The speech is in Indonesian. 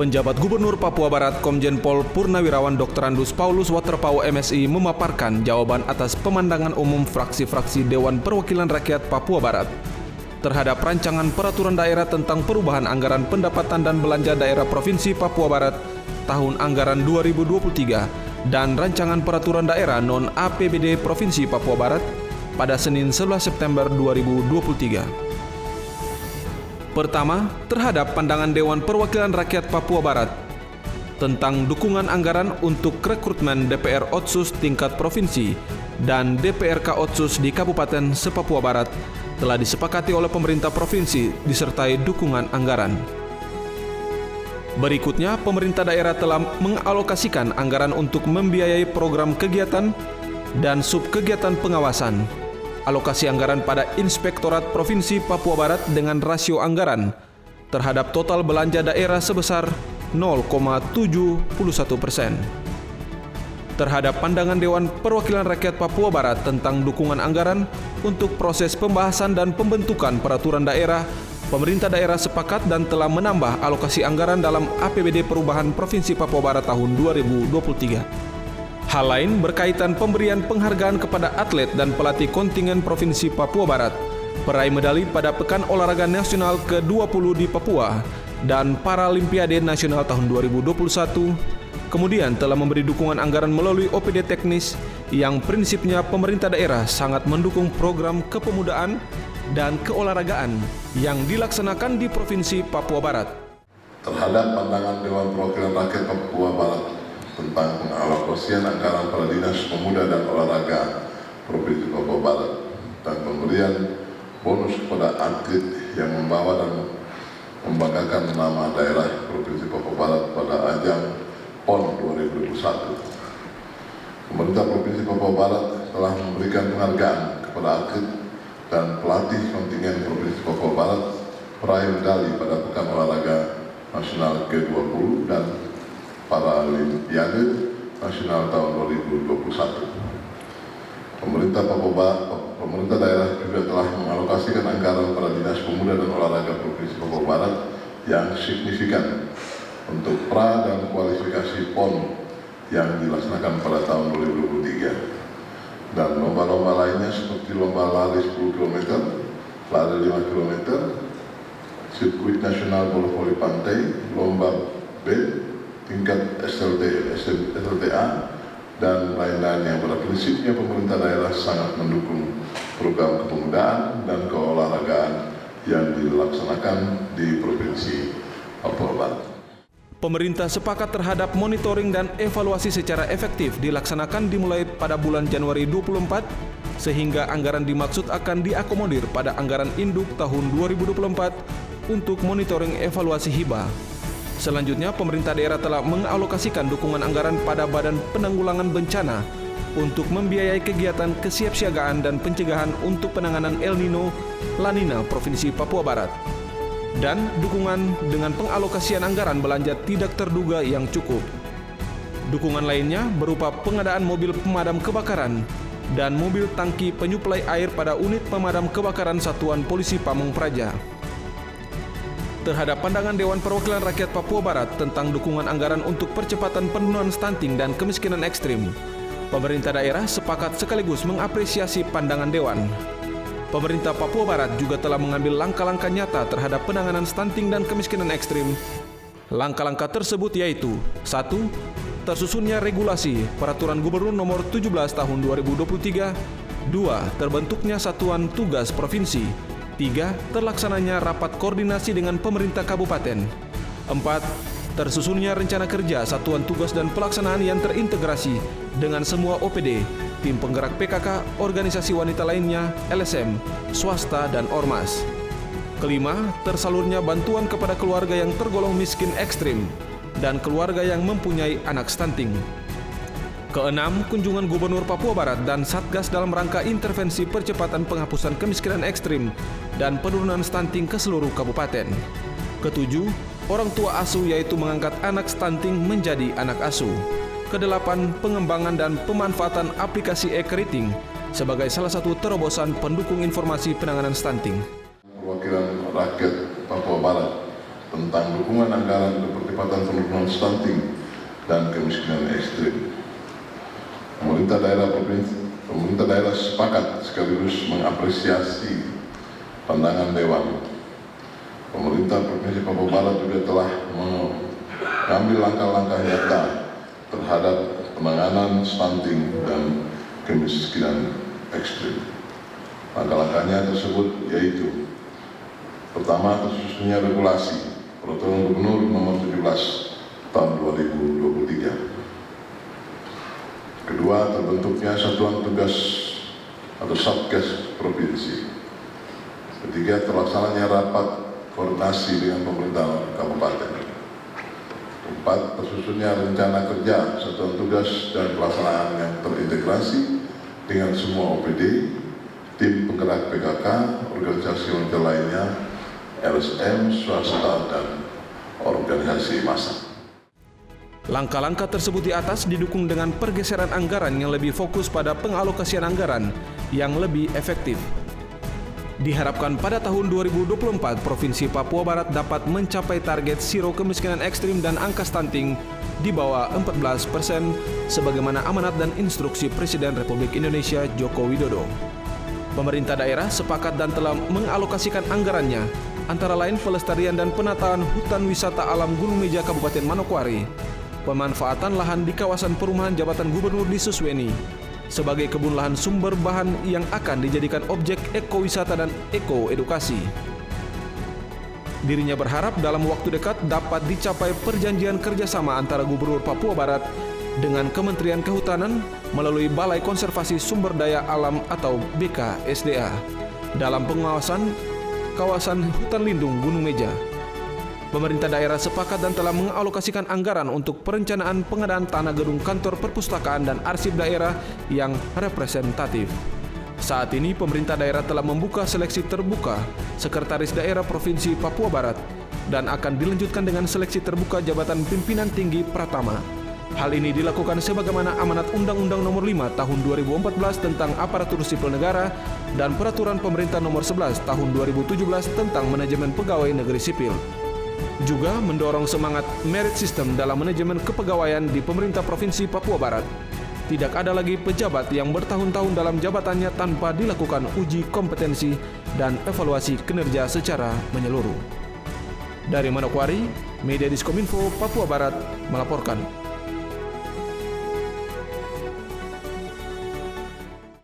Penjabat Gubernur Papua Barat Komjen Pol Purnawirawan Dr. Andus Paulus Waterpau MSI memaparkan jawaban atas pemandangan umum fraksi-fraksi Dewan Perwakilan Rakyat Papua Barat terhadap rancangan peraturan daerah tentang perubahan anggaran pendapatan dan belanja daerah Provinsi Papua Barat tahun anggaran 2023 dan rancangan peraturan daerah non-APBD Provinsi Papua Barat pada Senin 11 September 2023. Pertama, terhadap pandangan Dewan Perwakilan Rakyat Papua Barat tentang dukungan anggaran untuk rekrutmen DPR Otsus tingkat provinsi dan DPRK Otsus di Kabupaten se-Papua Barat telah disepakati oleh pemerintah provinsi disertai dukungan anggaran. Berikutnya, pemerintah daerah telah mengalokasikan anggaran untuk membiayai program kegiatan dan subkegiatan pengawasan. Alokasi anggaran pada Inspektorat Provinsi Papua Barat dengan rasio anggaran terhadap total belanja daerah sebesar 0,71%. Terhadap pandangan Dewan Perwakilan Rakyat Papua Barat tentang dukungan anggaran untuk proses pembahasan dan pembentukan peraturan daerah, pemerintah daerah sepakat dan telah menambah alokasi anggaran dalam APBD Perubahan Provinsi Papua Barat tahun 2023. Hal lain berkaitan pemberian penghargaan kepada atlet dan pelatih kontingen Provinsi Papua Barat, peraih medali pada Pekan Olahraga Nasional ke-20 di Papua dan Paralimpiade Nasional tahun 2021, kemudian telah memberi dukungan anggaran melalui OPD teknis yang prinsipnya pemerintah daerah sangat mendukung program kepemudaan dan keolahragaan yang dilaksanakan di Provinsi Papua Barat. Terhadap pandangan Dewan Perwakilan Rakyat Papua Barat tentang pengalokasian anggaran pada Dinas Pemuda dan Olahraga Provinsi Papua Barat dan pemberian bonus kepada atlet yang membawa dan membanggakan nama daerah Provinsi Papua Barat pada ajang PON 2021. Pemerintah Provinsi Papua Barat telah memberikan penghargaan kepada atlet dan pelatih kontingen Provinsi Papua Barat peraih medali pada Pekan Olahraga Nasional ke-20 dan Paralimpiade Nasional tahun 2021. Pemerintah daerah juga telah mengalokasikan anggaran pada Dinas Pemuda dan Olahraga Provinsi Papua Barat yang signifikan untuk pra dan kualifikasi PON yang dilaksanakan pada tahun 2023 dan lomba-lomba lainnya seperti lomba lari 10 km, lari 5 km, sirkuit nasional bola voli pantai, lomba band tingkat SLTA dan lain-lain yang pada prinsipnya pemerintah daerah sangat mendukung program kepemudaan dan keolahragaan yang dilaksanakan di Provinsi Papua Barat. Pemerintah sepakat terhadap monitoring dan evaluasi secara efektif dilaksanakan dimulai pada bulan Januari 2024 sehingga anggaran dimaksud akan diakomodir pada anggaran induk tahun 2024 untuk monitoring evaluasi hibah. Selanjutnya, pemerintah daerah telah mengalokasikan dukungan anggaran pada Badan Penanggulangan Bencana untuk membiayai kegiatan kesiapsiagaan dan pencegahan untuk penanganan El Nino La Nina Provinsi Papua Barat. Dan dukungan dengan pengalokasian anggaran belanja tidak terduga yang cukup. Dukungan lainnya berupa pengadaan mobil pemadam kebakaran dan mobil tangki penyuplai air pada unit pemadam kebakaran Satuan Polisi Pamung Praja. Terhadap pandangan Dewan Perwakilan Rakyat Papua Barat tentang dukungan anggaran untuk percepatan penurunan stunting dan kemiskinan ekstrim, pemerintah daerah sepakat sekaligus mengapresiasi pandangan Dewan. Pemerintah Papua Barat juga telah mengambil langkah-langkah nyata terhadap penanganan stunting dan kemiskinan ekstrim. Langkah-langkah tersebut yaitu: 1. Tersusunnya regulasi Peraturan Gubernur Nomor 17 Tahun 2023. 2. Terbentuknya Satuan Tugas Provinsi. 3. Terlaksananya rapat koordinasi dengan pemerintah kabupaten. 4. Tersusunnya rencana kerja Satuan Tugas dan Pelaksanaan yang terintegrasi dengan semua OPD, tim penggerak PKK, organisasi wanita lainnya, LSM, swasta, dan Ormas. 5. Tersalurnya bantuan kepada keluarga yang tergolong miskin ekstrim dan keluarga yang mempunyai anak stunting. 6. Kunjungan Gubernur Papua Barat dan Satgas dalam rangka intervensi percepatan penghapusan kemiskinan ekstrim dan penurunan stunting ke seluruh kabupaten. 7. Orang tua asuh yaitu mengangkat anak stunting menjadi anak asuh. 8. Pengembangan dan pemanfaatan aplikasi e-keriting sebagai salah satu terobosan pendukung informasi penanganan stunting. Perwakilan Rakyat Papua Barat tentang dukungan anggaran seperti percepatan penurunan stunting dan kemiskinan ekstrim. Pemerintah daerah sepakat sekaligus mengapresiasi pandangan Dewan. Pemerintah Provinsi Papua Barat juga telah mengambil langkah-langkah nyata terhadap penanganan stunting dan kemiskinan ekstrim. Langkah-langkahnya tersebut yaitu: pertama, tersusunnya regulasi Peraturan Gubernur Nomor 17 Tahun 2023. Kedua, terbentuknya Satuan Tugas atau Satgas Provinsi. Ketiga, terlaksananya rapat koordinasi dengan pemerintah kabupaten. Empat, tersusunnya rencana kerja satuan tugas dan pelaksanaan yang terintegrasi dengan semua OPD, tim penggerak PKK, organisasi wanita lainnya, LSM, swasta, dan organisasi massa. Langkah-langkah tersebut di atas didukung dengan pergeseran anggaran yang lebih fokus pada pengalokasian anggaran yang lebih efektif. Diharapkan pada tahun 2024, Provinsi Papua Barat dapat mencapai target zero kemiskinan ekstrim dan angka stunting di bawah 14% sebagaimana amanat dan instruksi Presiden Republik Indonesia Joko Widodo. Pemerintah daerah sepakat dan telah mengalokasikan anggarannya, antara lain pelestarian dan penataan hutan wisata alam Gunung Meja Kabupaten Manokwari, pemanfaatan lahan di kawasan perumahan jabatan gubernur di Susweni, sebagai kebun lahan sumber bahan yang akan dijadikan objek ekowisata dan ekoedukasi. Dirinya berharap dalam waktu dekat dapat dicapai perjanjian kerjasama antara Gubernur Papua Barat dengan Kementerian Kehutanan melalui Balai Konservasi Sumber Daya Alam atau BKSDA dalam pengawasan kawasan hutan lindung Gunung Meja. Pemerintah daerah sepakat dan telah mengalokasikan anggaran untuk perencanaan pengadaan tanah gedung kantor perpustakaan dan arsip daerah yang representatif. Saat ini pemerintah daerah telah membuka seleksi terbuka Sekretaris Daerah Provinsi Papua Barat dan akan dilanjutkan dengan seleksi terbuka jabatan pimpinan tinggi Pratama. Hal ini dilakukan sebagaimana amanat Undang-Undang Nomor 5 Tahun 2014 tentang Aparatur Sipil Negara dan Peraturan Pemerintah Nomor 11 Tahun 2017 tentang Manajemen Pegawai Negeri Sipil. Juga mendorong semangat merit system dalam manajemen kepegawaian di pemerintah Provinsi Papua Barat. Tidak ada lagi pejabat yang bertahun-tahun dalam jabatannya tanpa dilakukan uji kompetensi dan evaluasi kinerja secara menyeluruh. Dari Manokwari, Media Diskominfo Papua Barat melaporkan.